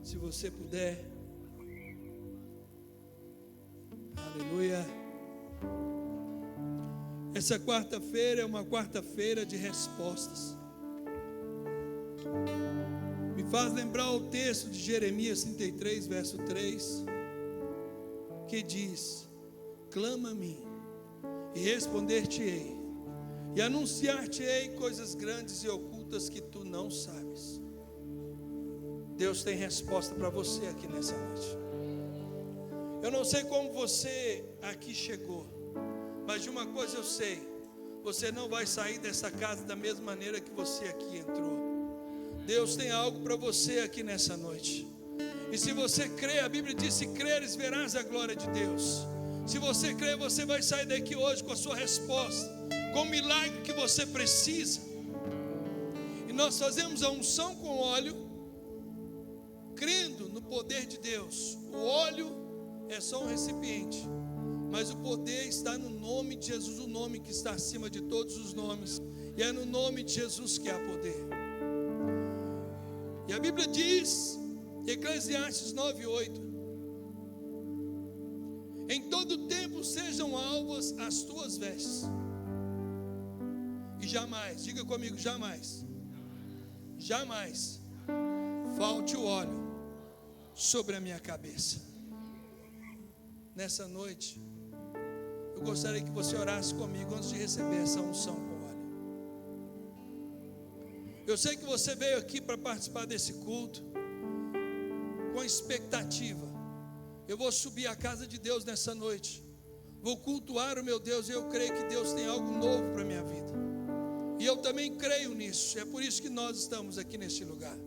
Se você puder. Aleluia. Essa quarta-feira é uma quarta-feira de respostas. Me faz lembrar o texto de Jeremias 33, verso 3, que diz: clama a mim e responder-te-ei, e anunciar-te-ei coisas grandes e ocultas que tu não sabes. Deus tem resposta para você aqui nessa noite. Eu não sei como você aqui chegou, mas de uma coisa eu sei: você não vai sair dessa casa da mesma maneira que você aqui entrou. Deus tem algo para você aqui nessa noite. E se você crê, a Bíblia diz: se creres, verás a glória de Deus. Se você crê, você vai sair daqui hoje com a sua resposta, com o milagre que você precisa. E nós fazemos a unção com óleo, crendo no poder de Deus. O óleo é só um recipiente, mas o poder está no nome de Jesus, o nome que está acima de todos os nomes. E é no nome de Jesus que há poder. E a Bíblia diz, Eclesiastes 9:8: em todo tempo sejam alvas as tuas vestes, e jamais, diga comigo, jamais falte o óleo sobre a minha cabeça. Nessa noite, eu gostaria que você orasse comigo antes de receber essa unção com óleo. Eu sei que você veio aqui para participar desse culto com expectativa. Eu vou subir à casa de Deus nessa noite, vou cultuar o meu Deus, e eu creio que Deus tem algo novo para a minha vida, e eu também creio nisso. É por isso que nós estamos aqui neste lugar.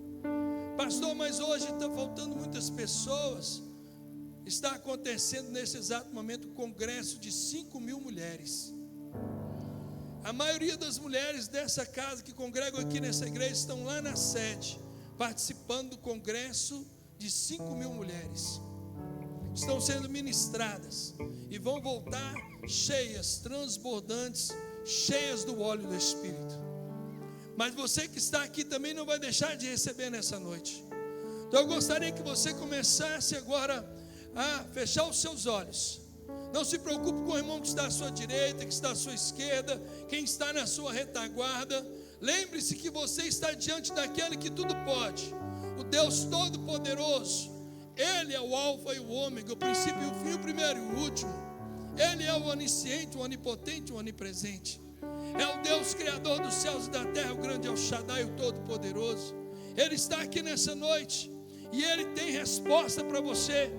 Pastor, mas hoje está faltando muitas pessoas. Está acontecendo nesse exato momento um congresso de 5.000 mulheres. A maioria das mulheres dessa casa que congregam aqui nessa igreja estão lá na sede, participando do congresso de 5.000 mulheres. Estão sendo ministradas e vão voltar cheias, transbordantes, cheias do óleo do Espírito. Mas você que está aqui também não vai deixar de receber nessa noite. Então eu gostaria que você começasse agora a fechar os seus olhos. Não se preocupe com o irmão que está à sua direita, que está à sua esquerda, quem está na sua retaguarda. Lembre-se que você está diante daquele que tudo pode, o Deus Todo-Poderoso. Ele é o alfa e o ômega, o princípio e o fim, o primeiro e o último. Ele é o onisciente, o onipotente, o onipresente. É o Deus criador dos céus e da terra, o grande El Shaddai, o Todo-Poderoso. Ele está aqui nessa noite e Ele tem resposta para você.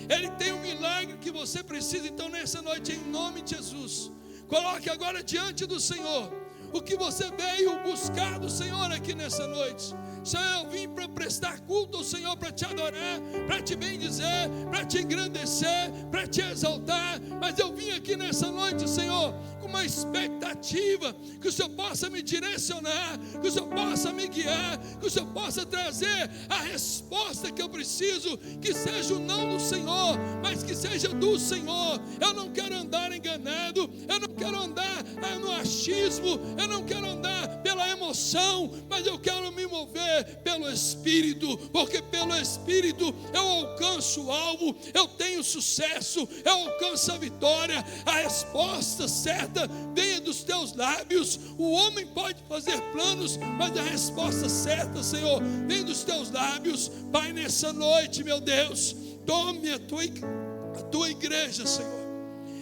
Ele tem um milagre que você precisa. Então nessa noite, em nome de Jesus, coloque agora diante do Senhor o que você veio buscar do Senhor aqui nessa noite. Senhor, eu vim para prestar culto ao Senhor, para te adorar, para te bendizer, para te engrandecer, para te exaltar. Mas eu vim aqui nessa noite, Senhor, com uma expectativa que o Senhor possa me direcionar, que o Senhor possa me guiar, que o Senhor possa trazer a resposta que eu preciso, que seja o não do Senhor, mas que seja do Senhor. Eu não quero andar enganado, eu não quero andar no achismo, eu não quero andar pela emoção, mas eu quero me mover pelo Espírito, porque pelo Espírito eu alcanço o alvo, eu tenho sucesso, eu alcanço a vitória. A resposta certa vem dos teus lábios. O homem pode fazer planos, mas a resposta certa, Senhor, vem dos teus lábios. Pai, nessa noite, meu Deus, tome a tua igreja, Senhor,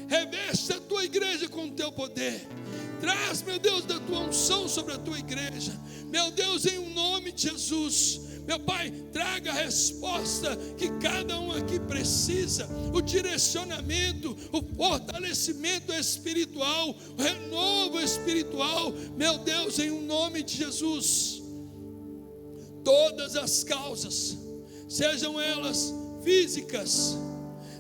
reveste a tua igreja com o teu poder. Traz, meu Deus, da tua unção sobre a tua igreja. Meu Deus, em nome de Jesus, meu Pai, traga a resposta que cada um aqui precisa, o direcionamento, o fortalecimento espiritual, o renovo espiritual. Meu Deus, em nome de Jesus, todas as causas, sejam elas físicas,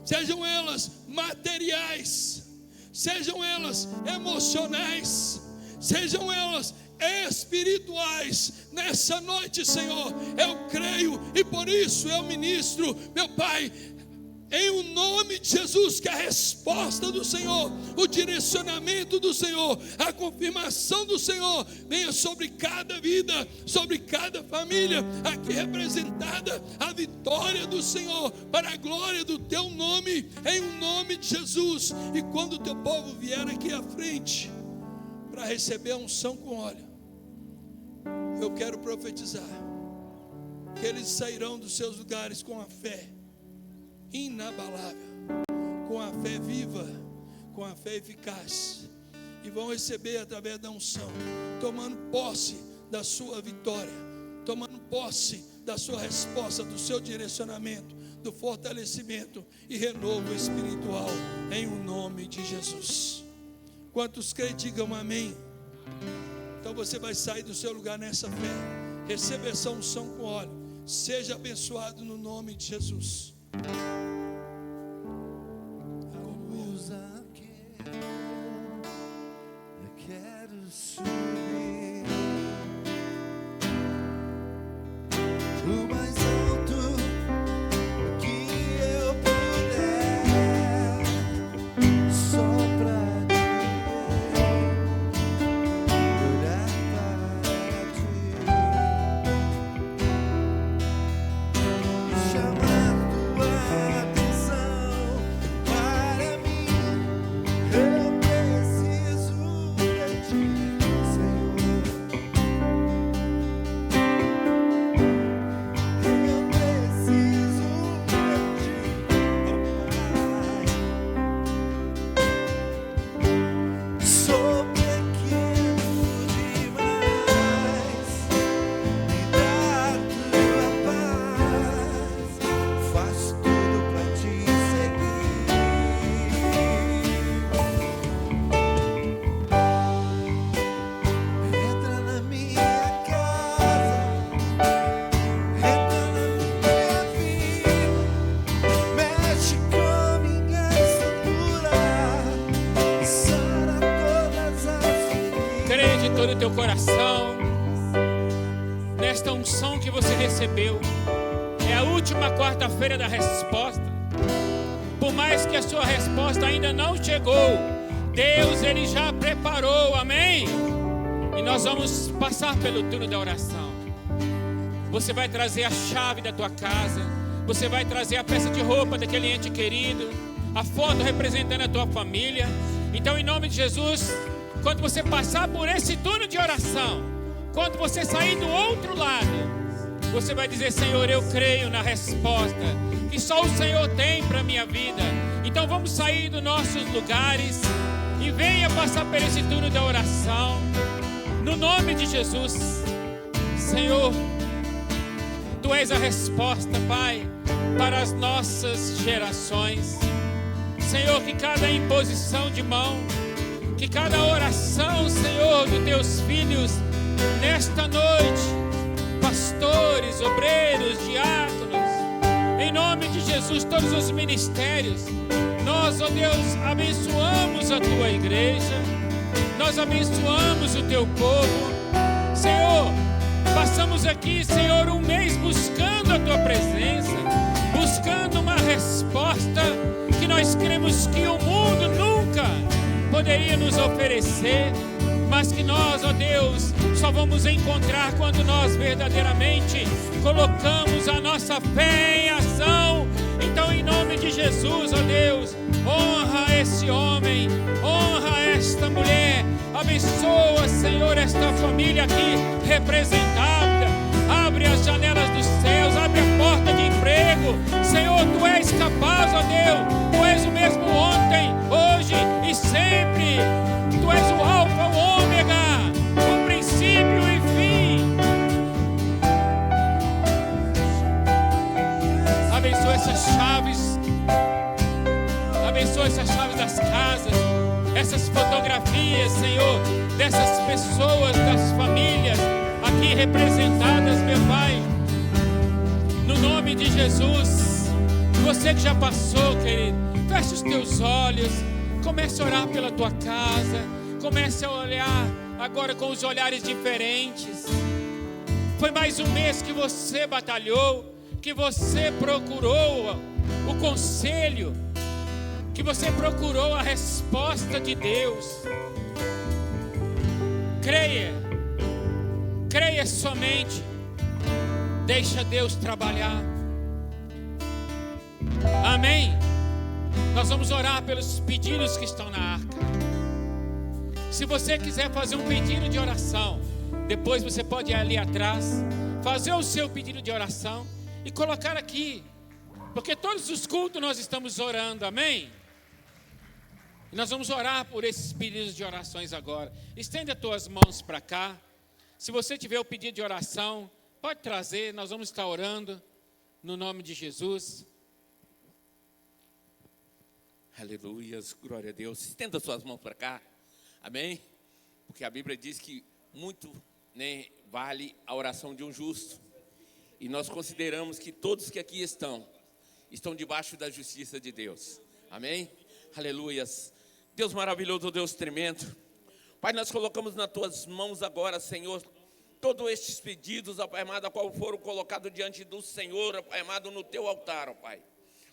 sejam elas materiais, sejam elas emocionais, sejam elas espirituais, nessa noite, Senhor, eu creio e por isso eu ministro, meu Pai, em o nome de Jesus, que a resposta do Senhor, o direcionamento do Senhor, a confirmação do Senhor venha sobre cada vida, sobre cada família aqui representada, a vitória do Senhor para a glória do teu nome, em o nome de Jesus. E quando o teu povo vier aqui à frente para receber a unção com óleo, eu quero profetizar que eles sairão dos seus lugares com a fé inabalável, com a fé viva, com a fé eficaz, e vão receber através da unção, tomando posse da sua vitória, tomando posse da sua resposta, do seu direcionamento, do fortalecimento e renovo espiritual, em o nome de Jesus. Quantos creem, digam amém. Então você vai sair do seu lugar nessa fé, receba essa unção com óleo, seja abençoado no nome de Jesus. todo o teu coração nesta unção que você recebeu. É a última quarta-feira da resposta. Por mais que a sua resposta ainda não chegou, Deus, Ele já preparou, amém? E nós vamos passar pelo turno da oração. Você vai trazer a chave da tua casa, você vai trazer a peça de roupa daquele ente querido, a foto representando a tua família. Então, em nome de Jesus, quando você passar por esse turno de oração, quando você sair do outro lado, você vai dizer: Senhor, eu creio na resposta que só o Senhor tem para a minha vida. Então vamos sair dos nossos lugares e venha passar por esse turno da oração, no nome de Jesus. Senhor, Tu és a resposta, Pai, para as nossas gerações. Senhor, que cada imposição de mão, que cada oração, Senhor, dos Teus filhos, nesta noite, pastores, obreiros, diáconos, em nome de Jesus, todos os ministérios, nós, ó Deus, abençoamos a Tua igreja, nós abençoamos o Teu povo. Senhor, passamos aqui, Senhor, um mês buscando a Tua presença, buscando uma resposta que nós cremos que o mundo nunca poderia nos oferecer, mas que nós, ó Deus, só vamos encontrar quando nós verdadeiramente colocamos a nossa fé em ação. Então, em nome de Jesus, ó Deus, honra esse homem, honra esta mulher, abençoa, Senhor, esta família aqui representada. Abre as janelas dos céus, abre a porta de emprego. Senhor, Tu és capaz, ó Deus, Tu és o mesmo ontem, hoje e sempre. Tu és o Alfa, o Ômega, o princípio e fim. Abençoa essas chaves, abençoa essas chaves das casas, essas fotografias, Senhor, dessas pessoas, das famílias aqui representadas, meu Pai, no nome de Jesus. Você que já passou, querido, feche os teus olhos, comece a orar pela tua casa, comece a olhar agora com os olhares diferentes. Foi mais um mês que você batalhou, que você procurou o conselho, que você procurou a resposta de Deus. Creia somente, deixa Deus trabalhar. Amém? Nós vamos orar pelos pedidos que estão na arca. Se você quiser fazer um pedido de oração, depois você pode ir ali atrás, fazer o seu pedido de oração e colocar aqui, porque todos os cultos nós estamos orando, amém? E nós vamos orar por esses pedidos de orações agora. Estende as tuas mãos para cá. Se você tiver o pedido de oração, pode trazer, nós vamos estar orando no nome de Jesus. Aleluias, glória a Deus. Estenda suas mãos para cá, amém? Porque a Bíblia diz que muito, vale a oração de um justo. E nós consideramos que todos que aqui estão debaixo da justiça de Deus, amém? Aleluias. Deus maravilhoso, Deus tremendo. Pai, nós colocamos nas tuas mãos agora, Senhor, todos estes pedidos, ó Pai amado, a qual foram colocados diante do Senhor, ó Pai amado, no teu altar, ó Pai.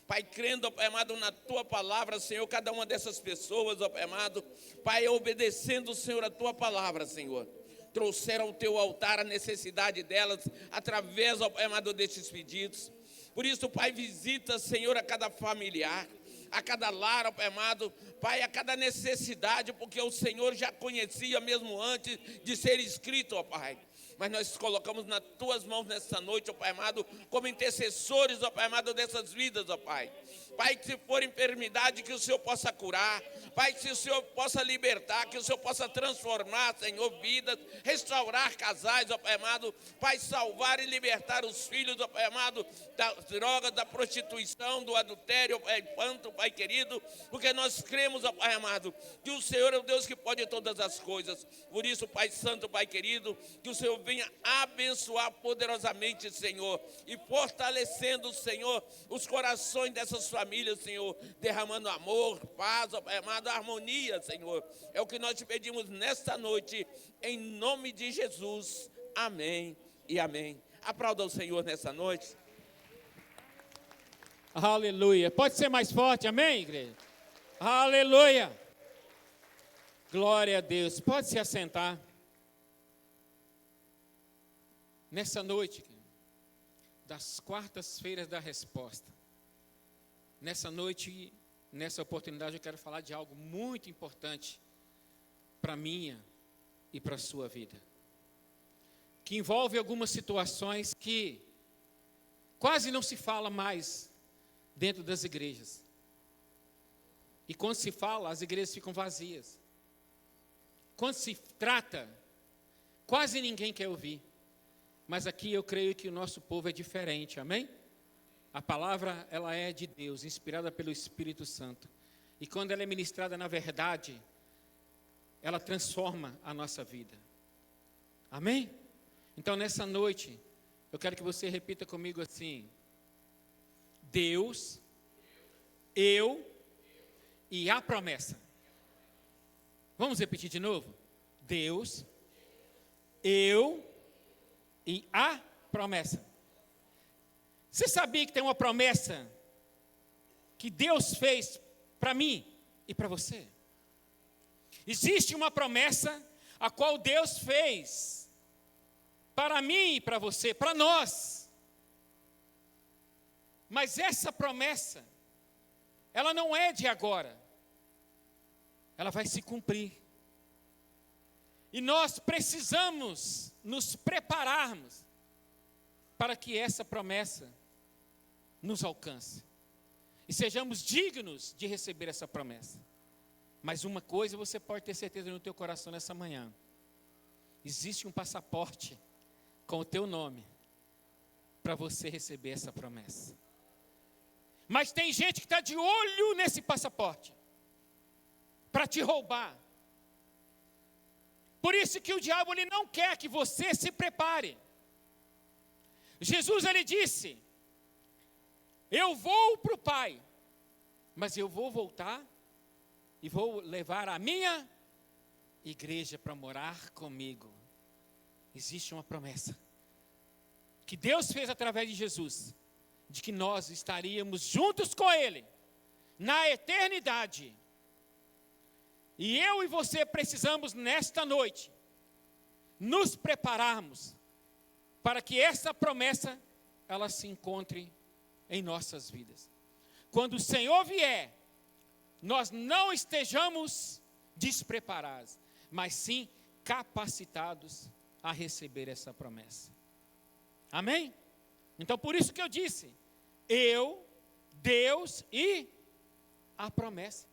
Pai, crendo, ó Pai amado, na tua palavra, Senhor, cada uma dessas pessoas, ó Pai amado, Pai, obedecendo, Senhor, a tua palavra, Senhor, trouxeram ao teu altar a necessidade delas, através, ó Pai amado, destes pedidos. Por isso, Pai, visita, Senhor, a cada familiar, a cada lar, ó Pai amado, Pai, a cada necessidade, porque o Senhor já conhecia mesmo antes de ser escrito, ó Pai. Mas nós colocamos nas tuas mãos nessa noite, ó Pai amado, como intercessores, ó Pai amado, dessas vidas, ó Pai. Pai, que se for enfermidade, que o Senhor possa curar. Pai, que o Senhor possa libertar, que o Senhor possa transformar, Senhor, vidas, restaurar casais, ó Pai amado. Pai, salvar e libertar os filhos, ó Pai amado, da droga, da prostituição, do adultério, ó Pai Santo, Pai querido. Porque nós cremos, ó Pai amado, que o Senhor é o Deus que pode todas as coisas. Por isso, Pai Santo, Pai querido, que o Senhor venha abençoar poderosamente, Senhor, e fortalecendo, Senhor, os corações dessas famílias, Senhor, derramando amor, paz, ó Pai amado, harmonia, Senhor. É o que nós te pedimos nesta noite, em nome de Jesus. Amém e amém. Aplauda o Senhor nessa noite. Aleluia. Pode ser mais forte, amém, igreja? Aleluia. Glória a Deus. Pode se assentar. Nessa noite, das quartas-feiras da resposta, nessa noite, nessa oportunidade, eu quero falar de algo muito importante para a minha e para a sua vida, que envolve algumas situações que quase não se fala mais dentro das igrejas. E quando se fala, as igrejas ficam vazias. Quando se trata, quase ninguém quer ouvir. Mas aqui eu creio que o nosso povo é diferente, amém? A palavra, ela é de Deus, inspirada pelo Espírito Santo. E quando ela é ministrada na verdade, ela transforma a nossa vida. Amém? Então, nessa noite, eu quero que você repita comigo assim: Deus, eu e a promessa. Vamos repetir de novo? Deus, eu e a promessa. Você sabia que tem uma promessa que Deus fez para mim e para você? Existe uma promessa a qual Deus fez para mim e para você, para nós. Mas essa promessa, ela não é de agora. Ela vai se cumprir. E nós precisamos nos prepararmos para que essa promessa nos alcance. E sejamos dignos de receber essa promessa. Mas uma coisa você pode ter certeza no teu coração nessa manhã. Existe um passaporte com o teu nome para você receber essa promessa. Mas tem gente que está de olho nesse passaporte para te roubar. Por isso que o diabo ele não quer que você se prepare. Jesus ele disse: eu vou para o Pai, mas eu vou voltar e vou levar a minha igreja para morar comigo. Existe uma promessa que Deus fez através de Jesus de que nós estaríamos juntos com Ele na eternidade. E eu e você precisamos nesta noite nos prepararmos para que essa promessa ela se encontre em nossas vidas. Quando o Senhor vier, nós não estejamos despreparados, mas sim capacitados a receber essa promessa. Amém? Então por isso que eu disse, eu, Deus e a promessa.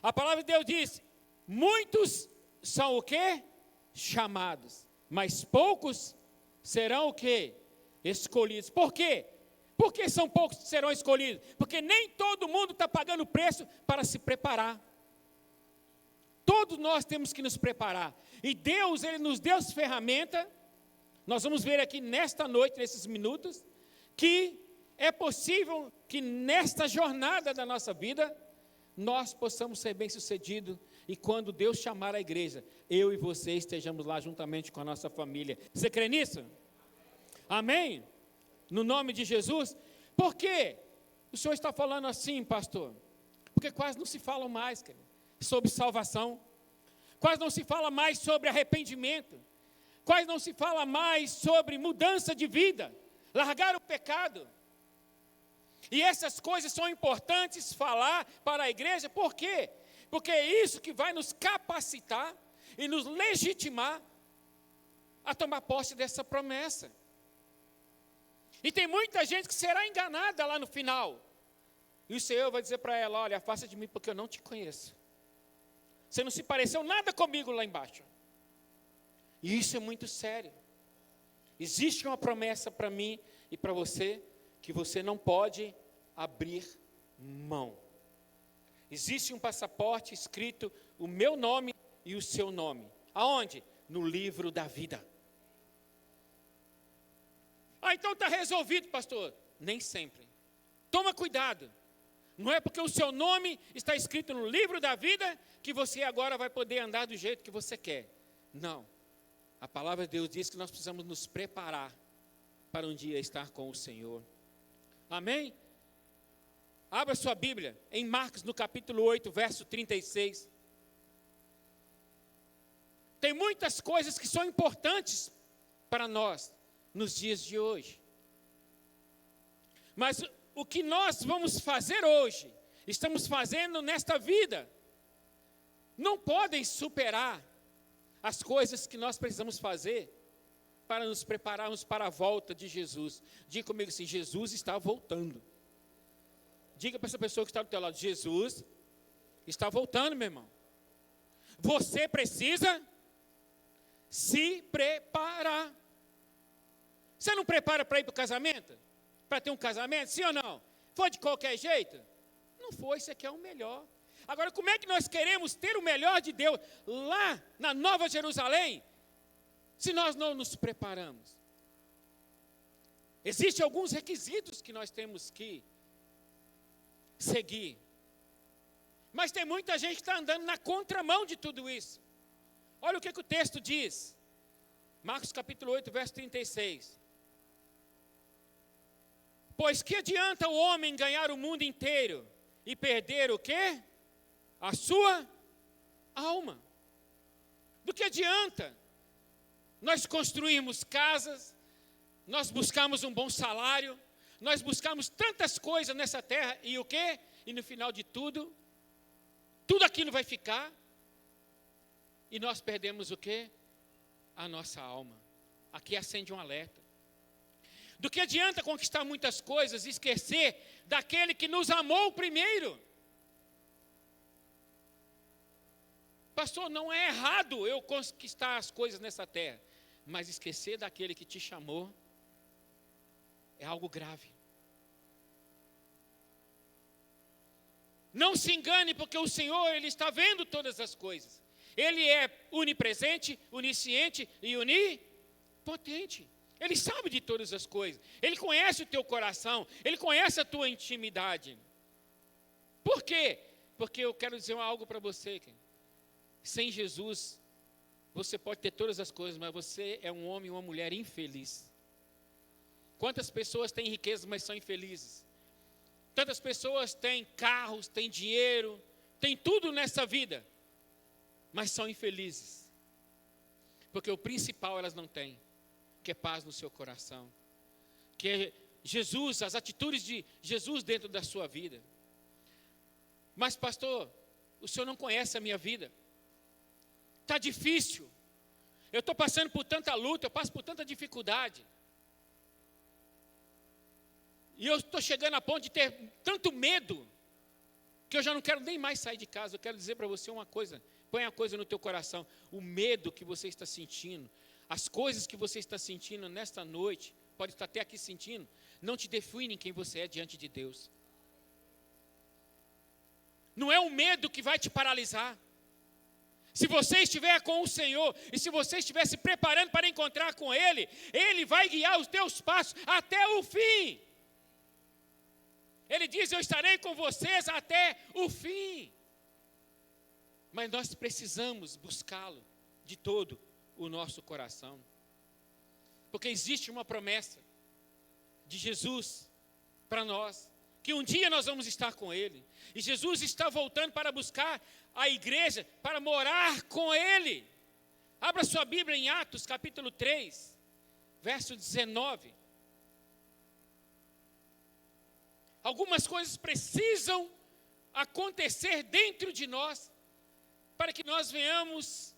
A palavra de Deus diz, muitos são o quê? Chamados, mas poucos serão o quê? Escolhidos. Por quê? Por que são poucos que serão escolhidos? Porque nem todo mundo está pagando preço para se preparar. Todos nós temos que nos preparar. E Deus, Ele nos deu as ferramentas. Nós vamos ver aqui nesta noite, nesses minutos, que é possível que nesta jornada da nossa vida, nós possamos ser bem-sucedidos. E quando Deus chamar a igreja, eu e você estejamos lá juntamente com a nossa família. Você crê nisso? Amém? No nome de Jesus. Por quê? O senhor está falando assim, pastor? Porque quase não se fala mais, querido, sobre salvação. Quase não se fala mais sobre arrependimento. Quase não se fala mais sobre mudança de vida. Largar o pecado. E essas coisas são importantes falar para a igreja. Por quê? Porque é isso que vai nos capacitar e nos legitimar a tomar posse dessa promessa. E tem muita gente que será enganada lá no final. E o Senhor vai dizer para ela, olha, afasta de mim porque eu não te conheço. Você não se pareceu nada comigo lá embaixo. E isso é muito sério. Existe uma promessa para mim e para você, que você não pode abrir mão. Existe um passaporte escrito o meu nome e o seu nome. Aonde? No livro da vida. Ah, então está resolvido, pastor. Nem sempre. Toma cuidado. Não é porque o seu nome está escrito no livro da vida que você agora vai poder andar do jeito que você quer. Não. A palavra de Deus diz que nós precisamos nos preparar para um dia estar com o Senhor. Amém? Abra sua Bíblia em Marcos, no capítulo 8, verso 36. Tem muitas coisas que são importantes para nós nos dias de hoje. Mas o que nós vamos fazer hoje, estamos fazendo nesta vida, não podem superar as coisas que nós precisamos fazer para nos prepararmos para a volta de Jesus. Diga comigo assim, Jesus está voltando. Diga para essa pessoa que está do teu lado, Jesus está voltando, meu irmão. Você precisa se preparar. Você não prepara para ir para o casamento? Para ter um casamento, sim ou não? Foi de qualquer jeito? Não foi, isso aqui é o melhor. Agora, como é que nós queremos ter o melhor de Deus lá na Nova Jerusalém, se nós não nos preparamos? Existem alguns requisitos que nós temos que seguir. Mas tem muita gente que está andando na contramão de tudo isso. Olha o que o texto diz. Marcos capítulo 8, verso 36. Pois que adianta o homem ganhar o mundo inteiro e perder o quê? A sua alma. Do que adianta nós construirmos casas, nós buscamos um bom salário, nós buscamos tantas coisas nessa terra e o quê? E no final de tudo, tudo aquilo vai ficar e nós perdemos o quê? A nossa alma. Aqui acende um alerta. Do que adianta conquistar muitas coisas e esquecer daquele que nos amou primeiro? Pastor, não é errado eu conquistar as coisas nessa terra, mas esquecer daquele que te chamou é algo grave. Não se engane, porque o Senhor, Ele está vendo todas as coisas. Ele é onipresente, onisciente e onipotente. Ele sabe de todas as coisas. Ele conhece o teu coração. Ele conhece a tua intimidade. Por quê? Porque eu quero dizer algo para você. Sem Jesus, você pode ter todas as coisas, mas você é um homem e uma mulher infeliz. Quantas pessoas têm riquezas, mas são infelizes? Tantas pessoas têm carros, têm dinheiro, têm tudo nessa vida, mas são infelizes. Porque o principal elas não têm, que é paz no seu coração, que é Jesus, as atitudes de Jesus dentro da sua vida. Mas pastor, o senhor não conhece a minha vida. Está difícil. Eu estou passando por tanta luta, eu passo por tanta dificuldade. E eu estou chegando a ponto de ter tanto medo, que eu já não quero nem mais sair de casa. Eu quero dizer para você uma coisa, põe a coisa no teu coração. O medo que você está sentindo, as coisas que você está sentindo nesta noite, pode estar até aqui sentindo, não te definem quem você é diante de Deus. Não é o medo que vai te paralisar. Se você estiver com o Senhor, e se você estiver se preparando para encontrar com Ele, Ele vai guiar os teus passos até o fim. Ele diz, eu estarei com vocês até o fim. Mas nós precisamos buscá-lo de todo o nosso coração. Porque existe uma promessa de Jesus para nós, que um dia nós vamos estar com Ele. E Jesus está voltando para buscar a igreja, para morar com Ele. Abra sua Bíblia em Atos, capítulo 3, verso 19. Algumas coisas precisam acontecer dentro de nós, para que nós venhamos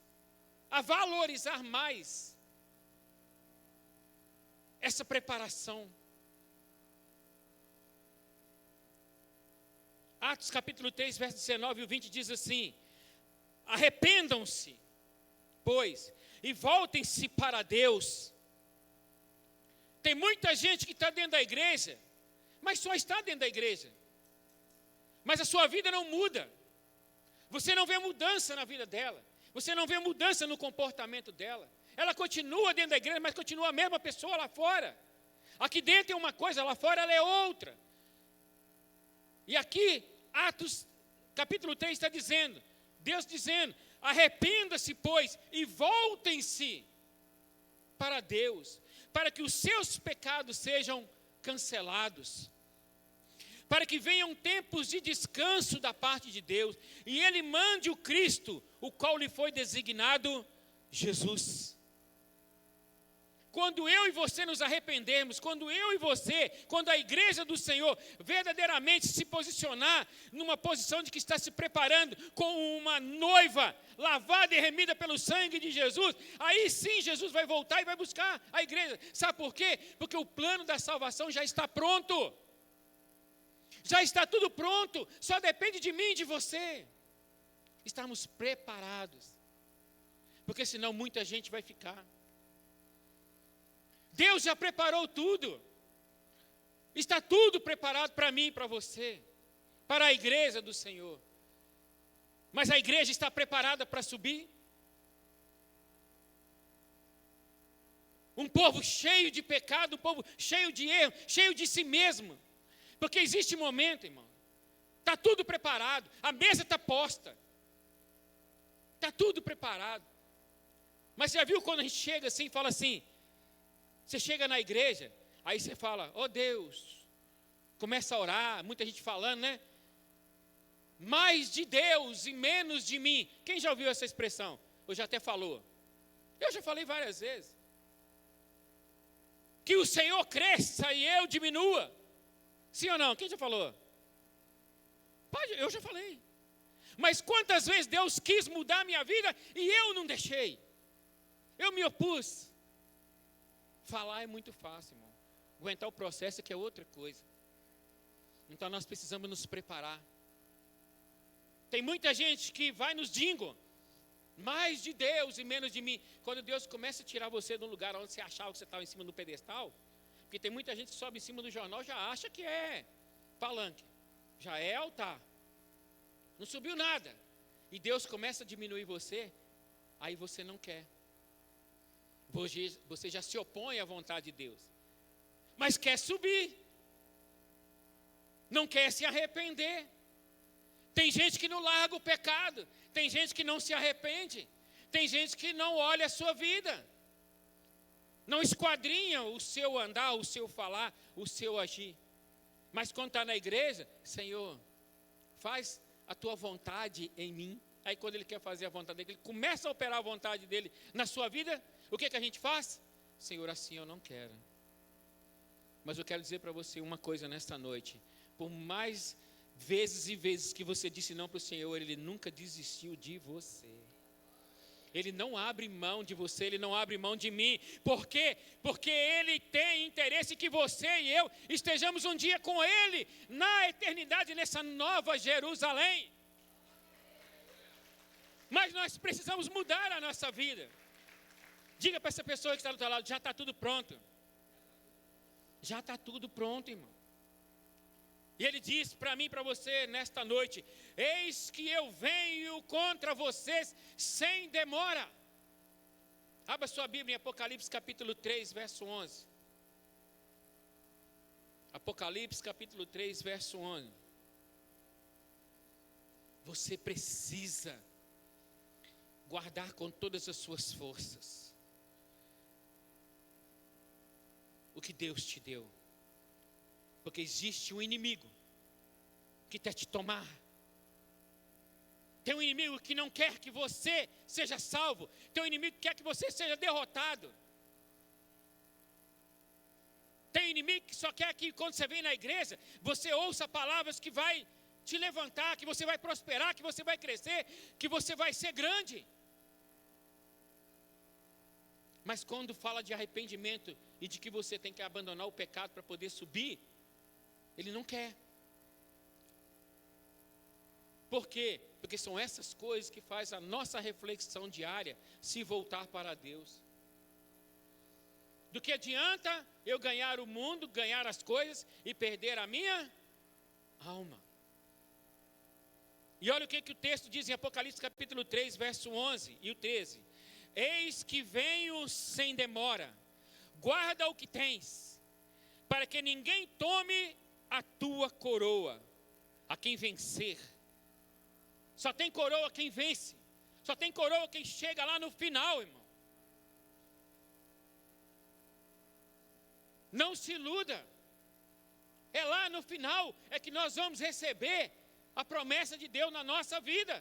a valorizar mais essa preparação. Atos capítulo 3, verso 19 e 20 diz assim: arrependam-se, pois, e voltem-se para Deus. Tem muita gente que está dentro da igreja, mas só está dentro da igreja. Mas a sua vida não muda. Você não vê mudança na vida dela. Você não vê mudança no comportamento dela. Ela continua dentro da igreja, mas continua a mesma pessoa lá fora. Aqui dentro é uma coisa, lá fora ela é outra. E aqui, Atos capítulo 3 está dizendo, Deus dizendo, arrependa-se, pois, e voltem-se para Deus, para que os seus pecados sejam cancelados, para que venham tempos de descanso da parte de Deus, e Ele mande o Cristo, o qual lhe foi designado Jesus. Quando eu e você nos arrependermos, quando eu e você, quando a igreja do Senhor verdadeiramente se posicionar numa posição de que está se preparando com uma noiva lavada e remida pelo sangue de Jesus, aí sim Jesus vai voltar e vai buscar a igreja. Sabe por quê? Porque o plano da salvação já está pronto. Já está tudo pronto, só depende de mim e de você. Estarmos preparados, porque senão muita gente vai ficar. Deus já preparou tudo. Está tudo preparado para mim e para você, para a igreja do Senhor. Mas a igreja está preparada para subir? Um povo cheio de pecado, um povo cheio de erro, cheio de si mesmo. Porque existe momento, irmão, está tudo preparado, a mesa está posta, está tudo preparado. Mas você já viu quando a gente chega assim e fala assim, você chega na igreja, aí você fala, ó Deus, começa a orar, muita gente falando, né? Mais de Deus e menos de mim. Quem já ouviu essa expressão? Ou já até falou? Eu já falei várias vezes. Que o Senhor cresça e eu diminua. Sim ou não? Quem já falou? Pode, eu já falei. Mas quantas vezes Deus quis mudar a minha vida e eu não deixei? Eu me opus. Falar é muito fácil, irmão. Aguentar o processo é que é outra coisa. Então nós precisamos nos preparar. Tem muita gente que vai nos jingle. Mais de Deus e menos de mim. Quando Deus começa a tirar você de um lugar onde você achava que você estava em cima do pedestal. Porque tem muita gente que sobe em cima do jornal, já acha que é palanque. Já é altar. Não subiu nada. E Deus começa a diminuir você. Aí você não quer. Você já se opõe à vontade de Deus. Mas quer subir. Não quer se arrepender. Tem gente que não larga o pecado. Tem gente que não se arrepende. Tem gente que não olha a sua vida. não esquadrinha o seu andar, o seu falar, o seu agir. Mas quando está na igreja, Senhor, faz a tua vontade em mim. Aí quando ele quer fazer a vontade dele, ele começa a operar a vontade dele na sua vida, o que a gente faz? Senhor, assim eu não quero. Mas eu quero dizer para você uma coisa nesta noite. Por mais vezes e vezes que você disse não para o Senhor, Ele nunca desistiu de você. Ele não abre mão de você, Ele não abre mão de mim. Por quê? Porque Ele tem interesse que você e eu estejamos um dia com Ele, na eternidade, nessa nova Jerusalém. Mas nós precisamos mudar a nossa vida. Diga para essa pessoa que está do teu lado, já está tudo pronto. Já está tudo pronto, irmão. E Ele diz para mim e para você nesta noite: eis que eu venho contra vocês sem demora. Abra sua Bíblia em Apocalipse capítulo 3, verso 11. Apocalipse capítulo 3, verso 11. Você precisa guardar com todas as suas forças o que Deus te deu. Porque existe um inimigo que quer te tomar. Tem um inimigo que não quer que você seja salvo. Tem um inimigo que quer que você seja derrotado. Tem um inimigo que só quer que quando você vem na igreja, você ouça palavras que vai te levantar, que você vai prosperar, que você vai crescer, que você vai ser grande. Mas quando fala de arrependimento e de que você tem que abandonar o pecado para poder subir, Ele não quer. Por quê? Porque são essas coisas que fazem a nossa reflexão diária se voltar para Deus. Do que adianta eu ganhar o mundo, ganhar as coisas e perder a minha alma? E olha o que o texto diz em Apocalipse capítulo 3, verso 11 e o 13. Eis que venho sem demora, guarda o que tens, para que ninguém tome a tua coroa. A quem vencer. Só tem coroa quem vence. Só tem coroa quem chega lá no final, irmão. Não se iluda. É lá no final é que nós vamos receber a promessa de Deus na nossa vida.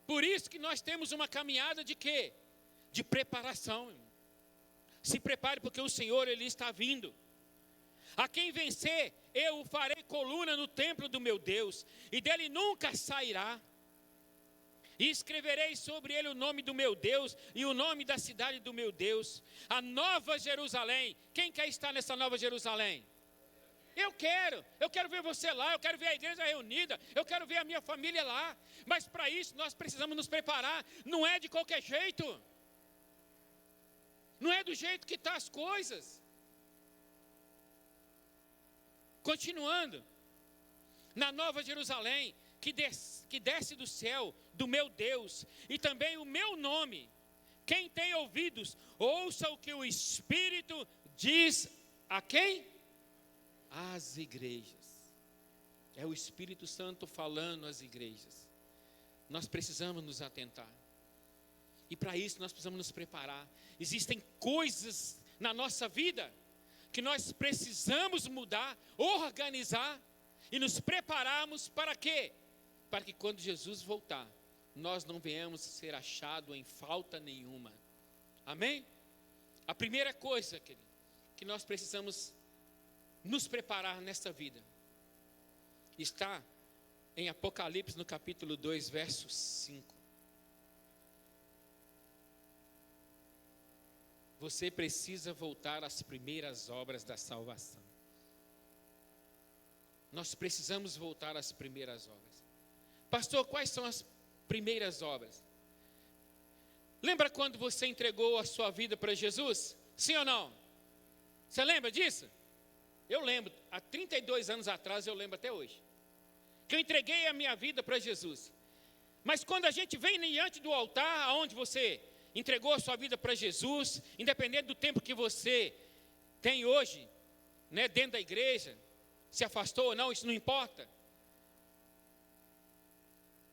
Por isso que nós temos uma caminhada de quê? De preparação, irmão. Se prepare porque o Senhor, Ele está vindo. A quem vencer, eu o farei coluna no templo do meu Deus, e dele nunca sairá. E escreverei sobre ele o nome do meu Deus, e o nome da cidade do meu Deus, a nova Jerusalém. Quem quer estar nessa nova Jerusalém? Eu quero ver você lá, eu quero ver a igreja reunida, eu quero ver a minha família lá. Mas para isso nós precisamos nos preparar, não é de qualquer jeito. Não é do jeito que estão as coisas. Continuando, na nova Jerusalém, que desce do céu, do meu Deus, e também o meu nome. Quem tem ouvidos, ouça o que o Espírito diz a quem? Às igrejas. É o Espírito Santo falando às igrejas. Nós precisamos nos atentar. E para isso nós precisamos nos preparar. Existem coisas na nossa vida que nós precisamos mudar, organizar e nos prepararmos para quê? Para que quando Jesus voltar, nós não venhamos ser achados em falta nenhuma. Amém? A primeira coisa, querido, que nós precisamos nos preparar nesta vida está em Apocalipse no capítulo 2, verso 5. Você precisa voltar às primeiras obras da salvação. Nós precisamos voltar às primeiras obras. Pastor, quais são as primeiras obras? Lembra quando você entregou a sua vida para Jesus? Sim ou não? Você lembra disso? Eu lembro, há 32 anos atrás, eu lembro até hoje, que eu entreguei a minha vida para Jesus. Mas quando a gente vem diante do altar, onde você entregou a sua vida para Jesus, independente do tempo que você tem hoje, né, dentro da igreja, se afastou ou não, isso não importa.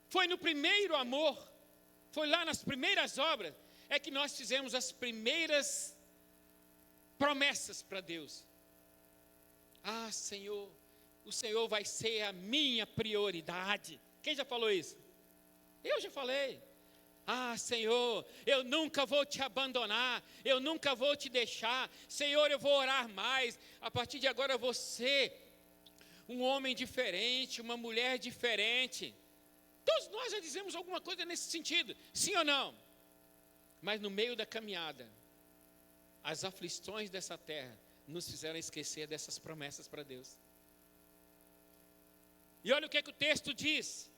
Foi no primeiro amor, foi lá nas primeiras obras, é que nós fizemos as primeiras promessas para Deus. Ah, Senhor, o Senhor vai ser a minha prioridade. Quem já falou isso? Eu já falei. Ah, Senhor, eu nunca vou te abandonar, eu nunca vou te deixar. Senhor, eu vou orar mais. A partir de agora eu vou ser um homem diferente, uma mulher diferente. Todos nós já dizemos alguma coisa nesse sentido, sim ou não? Mas no meio da caminhada, as aflições dessa terra nos fizeram esquecer dessas promessas para Deus. E olha o que o texto diz.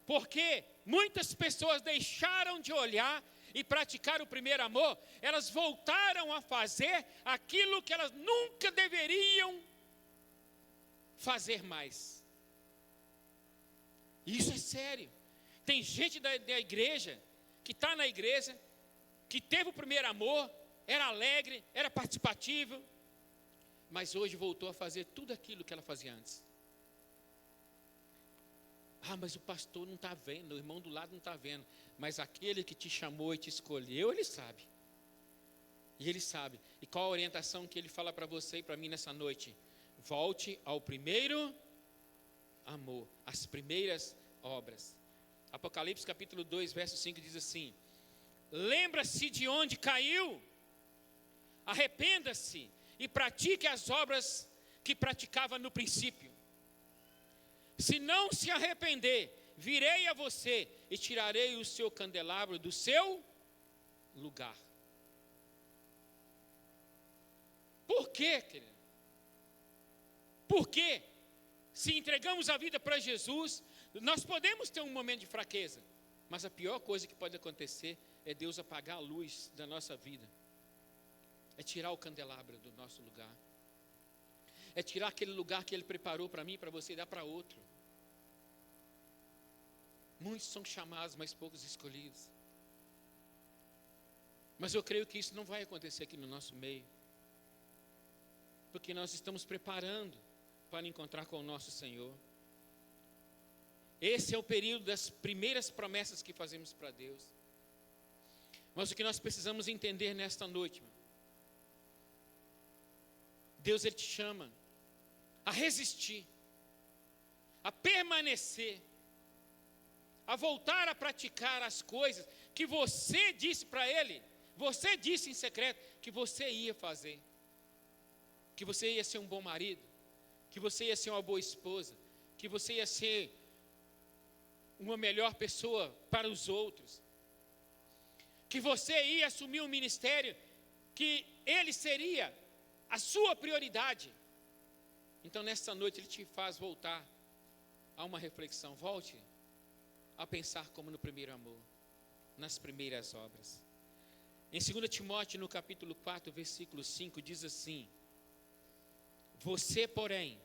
Porque muitas pessoas deixaram de olhar e praticar o primeiro amor, elas voltaram a fazer aquilo que elas nunca deveriam fazer mais. Isso é sério. Tem gente da igreja, que está na igreja, que teve o primeiro amor, era alegre, era participativo, mas hoje voltou a fazer tudo aquilo que ela fazia antes. Ah, mas o pastor não está vendo, o irmão do lado não está vendo, mas aquele que te chamou e te escolheu, ele sabe. E ele sabe. E qual a orientação que ele fala para você e para mim nessa noite? Volte ao primeiro amor, às primeiras obras. Apocalipse capítulo 2, verso 5 diz assim: lembra-se de onde caiu, arrependa-se e pratique as obras que praticava no princípio. Se não se arrepender, virei a você e tirarei o seu candelabro do seu lugar. Por quê, querido? Porque se entregamos a vida para Jesus, nós podemos ter um momento de fraqueza, mas a pior coisa que pode acontecer é Deus apagar a luz da nossa vida. É tirar o candelabro do nosso lugar. É tirar aquele lugar que Ele preparou para mim, para você, e dar para outro. Muitos são chamados, mas poucos escolhidos. Mas eu creio que isso não vai acontecer aqui no nosso meio. Porque nós estamos preparando para encontrar com o nosso Senhor. Esse é o período das primeiras promessas que fazemos para Deus. Mas o que nós precisamos entender nesta noite, Deus, Ele te chama a resistir, a permanecer, a voltar a praticar as coisas que você disse para Ele, você disse em secreto que você ia fazer, que você ia ser um bom marido, que você ia ser uma boa esposa, que você ia ser uma melhor pessoa para os outros, que você ia assumir um ministério, que ele seria a sua prioridade. Então nesta noite Ele te faz voltar a uma reflexão. Volte a pensar como no primeiro amor, nas primeiras obras. Em 2 Timóteo, no capítulo 4, versículo 5, diz assim: você, porém,